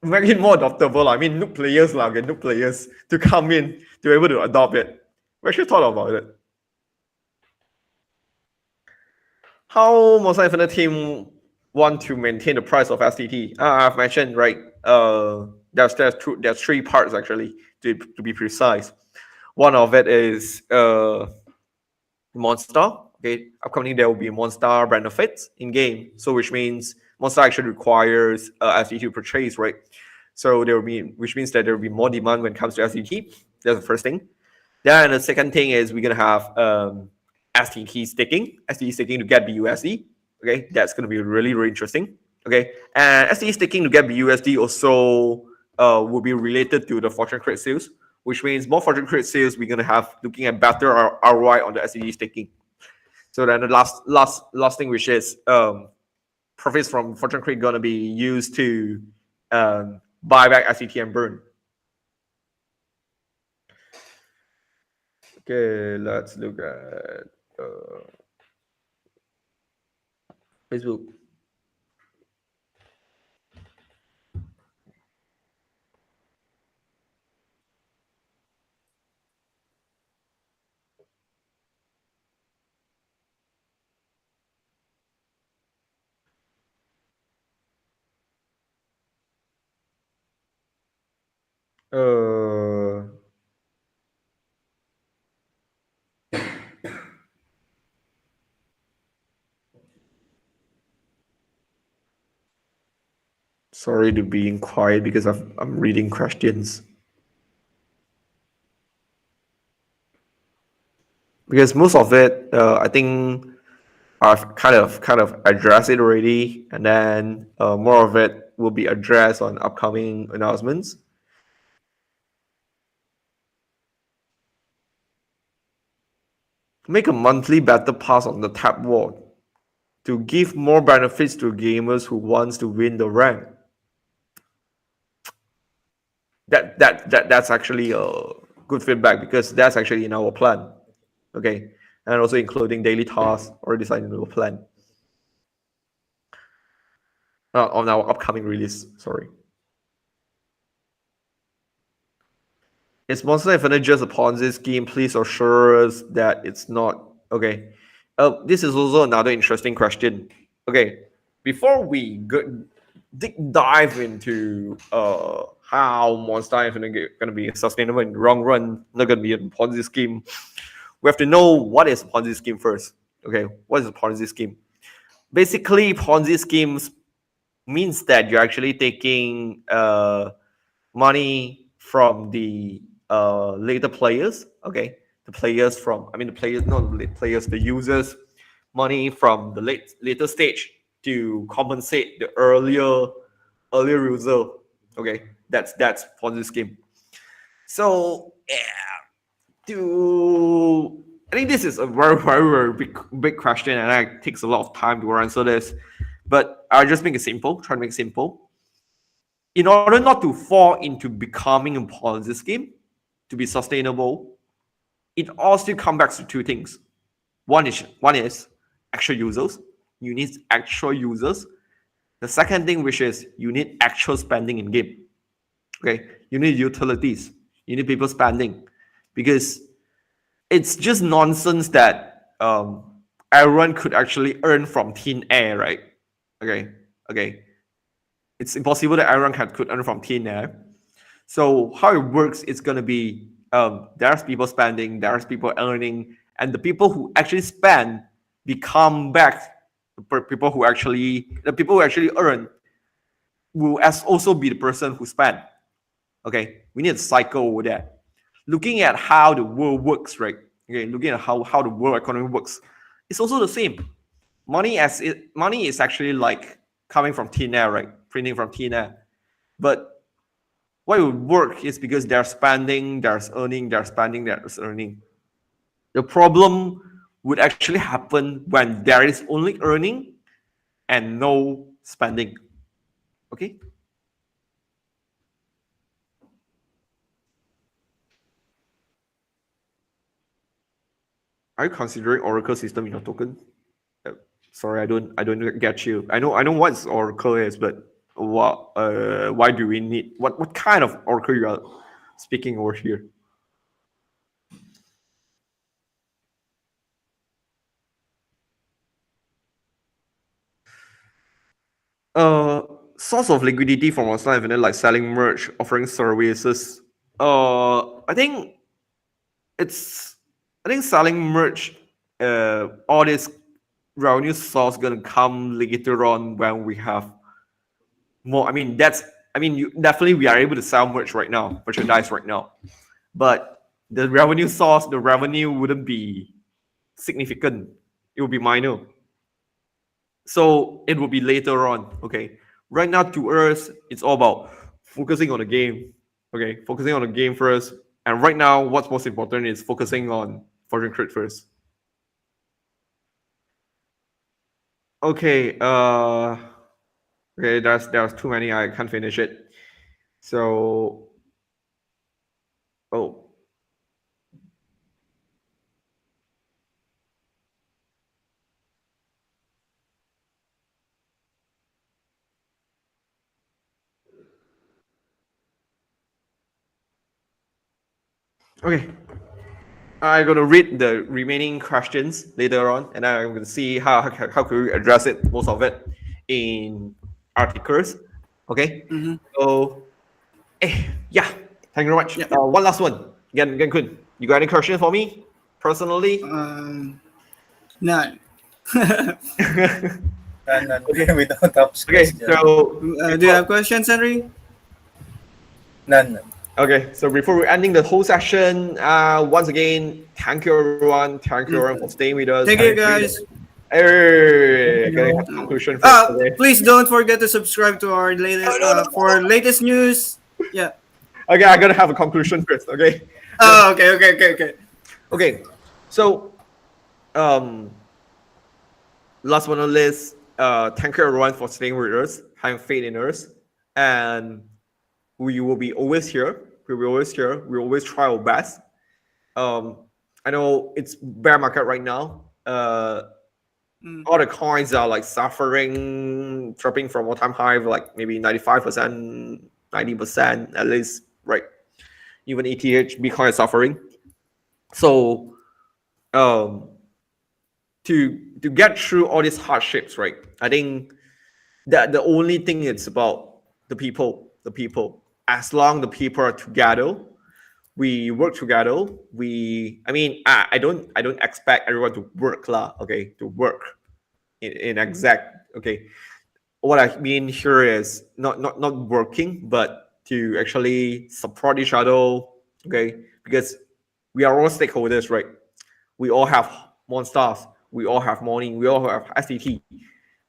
make it more adoptable. I mean, noob players lah, okay, noob players to come in to be able to adopt it. We actually thought about it. How Monsta Infinite team want to maintain the price of STT? I've mentioned, right? There's three parts actually to be precise. One of it is Monster. Okay, upcoming there will be Monster benefits in game. So which means Monster actually requires STT purchase, right? So there will be, which means that there will be more demand when it comes to STT. That's the first thing. Then the second thing is we're gonna have STT staking to get BUSD. Okay, that's gonna be really interesting. Okay, and STT staking to get BUSD also will be related to the fortune credit sales, which means more fortune credit sales we're gonna have looking at better ROI on the STT staking. So then the last thing, which is profits from fortune credit gonna be used to buy back STT and burn. Okay, let's look at Facebook. Sorry to being quiet because I'm reading questions. Because most of it, I think I've kind of addressed it already, and then more of it will be addressed on upcoming announcements. Make a monthly battle pass on the Tapwar to give more benefits to gamers who wants to win the rank. That's actually a good feedback because that's actually in our plan. Okay, and also including daily tasks or designing the plan on our upcoming release. Sorry. Is Monster Infinite just a Ponzi scheme? Please assure us that it's not. Okay. This is also another interesting question. Okay, before we dive into how Monster Infinite is going to be sustainable in the long run, not going to be a Ponzi scheme, we have to know what is a Ponzi scheme first. Okay, what is a Ponzi scheme? Basically, Ponzi schemes means that you're actually taking money from the later players. Okay, the players from, I mean the players, not the players, the users, money from the later stage to compensate the earlier user. Okay, that's Ponzi scheme. So I think this is a very big question, and it takes a lot of time to answer this. But I'll just make it simple. Try to make it simple. In order not to fall into becoming a Ponzi scheme, to be sustainable, it all still comes back to two things. One is actual users. You need actual users. The second thing, which is you need actual spending in game. Okay, you need utilities. You need people spending, because it's just nonsense that everyone could actually earn from thin air, right? Okay. It's impossible that everyone could earn from thin air. So how it works, it's gonna be there's people spending, there's people earning, and the people who actually spend become back. The people who actually earn will also be the person who spend. Okay, we need a cycle over there. Looking at how the world works, right? okay, looking at how the world economy works, it's also the same. Money is actually like coming from thin air, right? Printing from thin air. But why it would work is because there's spending, there's earning, there's spending, there's earning. The problem would actually happen when there is only earning and no spending. Okay? Are you considering Oracle system in your token? Uh, Sorry, I don't get you. I know what Oracle is, but why do we need what kind of Oracle you are speaking over here? Uh, Source of liquidity from Monsta Infinite, like selling merch, offering services. I think it's I think selling merch, all this revenue source gonna come later on when we have more. You definitely we are able to sell merch right now, merchandise right now, but the revenue source, the revenue wouldn't be significant. It will be minor. So it will be later on. Okay. Right now to us, it's all about focusing on the game. Okay, focusing on the game first. And right now, what's most important is focusing on Fortune Crit first. Okay, okay, there's too many. I can't finish it. So oh okay. I'm gonna read the remaining questions later on, and I'm gonna see how can we address it, most of it, in articles. Okay. Mm-hmm. So yeah, thank you very much. Yeah. One last one. Gen Kun, you got any question for me personally? None. None. We don't have Okay, question. so Do you have questions, Henry? None. okay, so before we're ending the whole session, once again, thank you everyone. Thank you everyone for staying with us. Thank you, guys. Hey, can I have conclusion first? Okay. Please don't forget to subscribe to our latest for latest news. Yeah. Okay, I gotta have a conclusion first. Okay. Oh, okay. Okay. So, last but not least, thank you everyone for staying with us, having faith in us, and we will be always here. We will always here. We always try our best. I know it's bear market right now. All the coins are like suffering, dropping from all-time high of like maybe 95%, 90% at least, right? Even ETH, Bitcoin is suffering. So, to get through all these hardships, right? I think that the only thing it's about the people. As long the people are together, we work together. I don't expect everyone to work lah. Okay, to work in exact. Okay, what I mean here is not working, but to actually support each other. Okay, because we are all stakeholders, right? We all have monsters. We all have morning. We all have STT.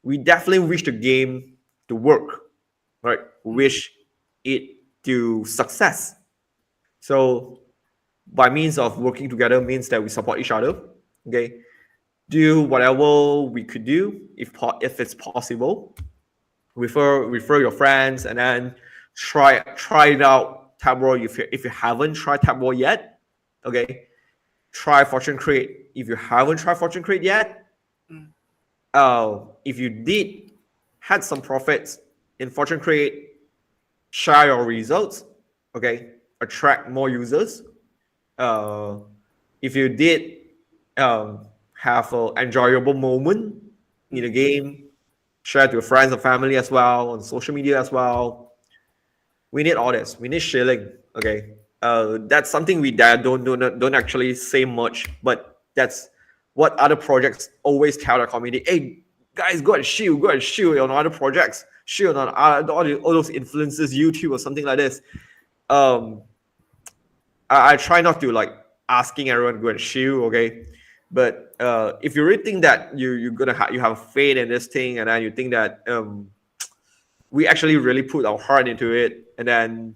We definitely wish the game to work, right? We wish it to success. So by means of working together means that we support each other. Okay, do whatever we could do if it's possible. Refer your friends, and then try it out. Tapwar if you haven't tried Tapwar yet. Okay, try Fortune Crate if you haven't tried Fortune Crate yet. If you did had some profits in Fortune Crate, share your results. Okay, attract more users. If you did have an enjoyable moment in the game, share to your friends and family as well, on social media as well. We need all this. We need shilling. Okay, that's something we don't actually say much, but that's what other projects always tell the community. Hey guys, go and shield on other projects, shield on all those influencers, YouTube or something like this. I try not to like asking everyone to go and chill, okay? But if you really think that you have faith in this thing, and then you think that we actually really put our heart into it, and then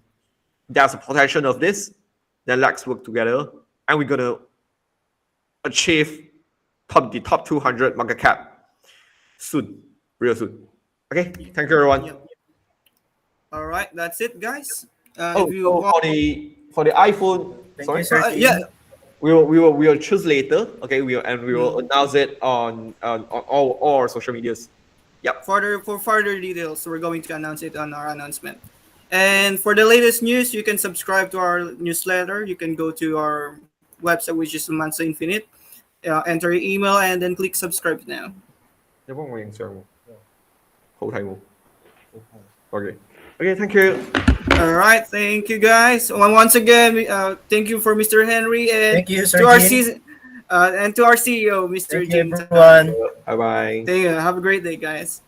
there's a potential of this, then let's work together, and we're gonna achieve the top 200 market cap soon, real soon. Okay, thank you everyone. Yep. All right, that's it, guys. If Oh, you so want, for the iPhone, Thank you, sorry, Sir yeah, Jin. we will choose later. Okay, we will mm, announce it on all our social medias. Yep. further details, we're going to announce it on our announcement. And for the latest news, you can subscribe to our newsletter. You can go to our website, which is Monsta Infinite. Enter your email and then click subscribe now. Okay. Okay, thank you. All right, thank you guys. Once again, thank you for Mr. Henry and Thank you, to Sir our Jin. and to our CEO, Mr. Thank you, Jin Tan. everyone. Bye bye. Thank you. Have a great day, guys.